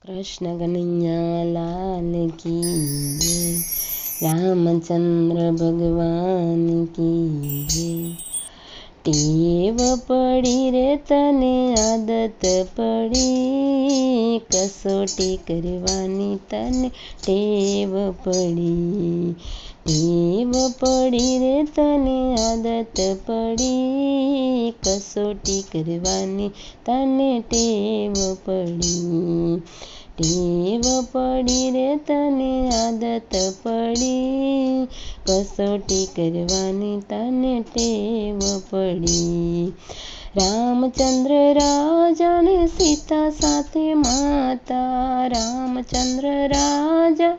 कृष्ण कन्हैया लाल की जय। रामचंद्र भगवान की जय। टेव पड़ी रे तने आदत पड़ी, कसोटी करवानी तने टेव पड़ी। टेव पड़ी रे तने आदत पड़ी, कसोटी करवानी तने टेव पड़ी। टेव पड़ी रे तने आदत पड़ी, कसोटी करवानी तने टेव पड़ी। रामचंद्र राजा ने सीता साथे माता, रामचंद्र राजा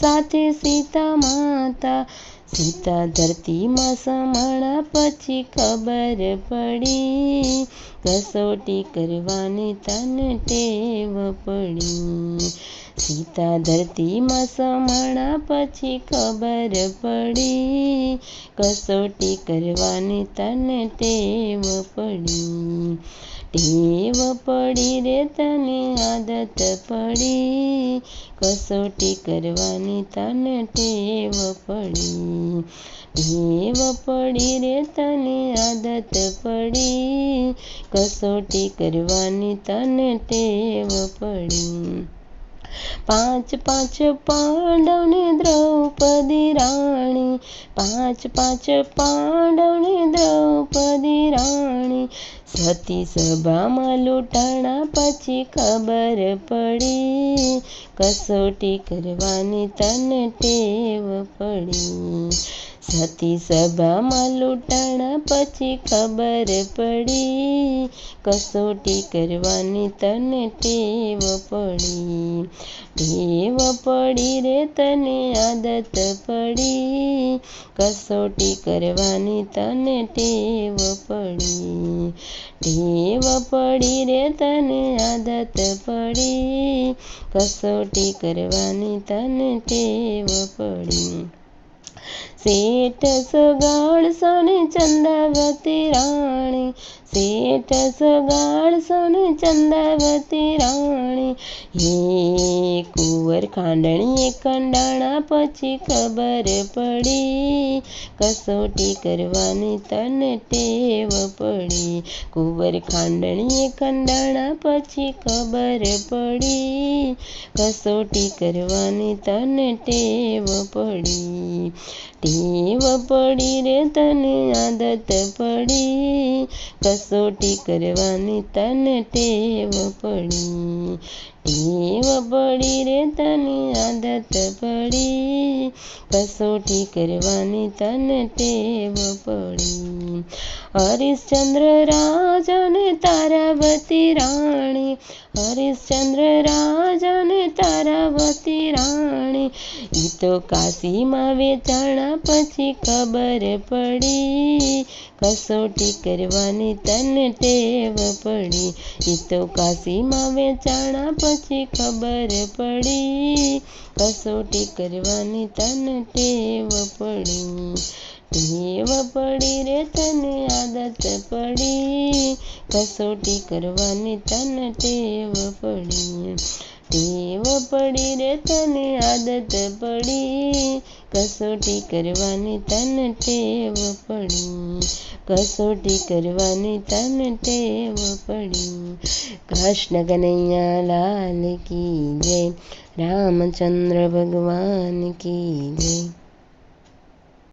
साथे सीता माता। सीता धरती में समणा पछी खबर पड़ी, कसोटी करवानी तने टेव पड़ी। सीता धरती में समणा पछी खबर पड़ी, कसोटी करवानी तने टेव पड़ी। टेव पड़ी रे तने आदत पड़ी, कसोटी करवानी तने टेव पड़ी। टेव पड़ी रे तने आदत पड़ी, कसोटी करवानी तने टेव पड़ी। पांच पांच पांडव ने द्रौपदी राणी, पांच पांच पांडव ने द्रौपदी राणी। सती सभा में लूटाणा पछी खबर पड़ी, कसोटी करवानी तने टेव पड़ी। सती सभा में लूटाणा पछी खबर पड़ी, कसोटी करवानी तने टेव पड़ी। टेव पड़ी रे तने आदत पड़ी, कसोटी करवानी तने टेव पड़ी। टेव पड़ी रे तने आदत पड़ी, कसोटी करवानी तने टेव पड़ी। सेठ सगाड़ सने चंदावती राणी, सेठ सगाड़ सने चंदावती राणी। ये कुंवर खांडणी खंडाणा पछी खबर पड़ी, कसोटी करवानी तने टेव पड़ी। कुंवर खांडणी खंडाणा पछी खबर पड़ी, कसोटी करवानी तने टेव पड़ी। टेव पड़ी रे तने आदत पड़ी, कसोटी करवानी तने टेव पड़ी। टेव पड़ी रे तने आदत पड़ी, कसोटी करवानी तने टेव पड़ी। हरिश्चंद्र राजा ने तारावती राणी, हरिश्चंद्र राजा ने तारावती राणी। ई तो काशी में वेचाणा पछी खबर पड़ी, कसोटी करवानी तने टेव पड़ी। ई तो काशी में वेचाणा पछी खबर पड़ी, कसोटी करवानी तने टेव पड़ी। टेव पड़ी रे तने आदत पड़ी, कसोटी करवानी तने टेव पड़ी। टेव पड़ी रे तने आदत पड़ी, कसोटी करवानी तने टेव पड़ी। कसोटी करवानी तने टेव पड़ी। कृष्ण कन्हैया लाल की जय। रामचंद्र भगवान की जय।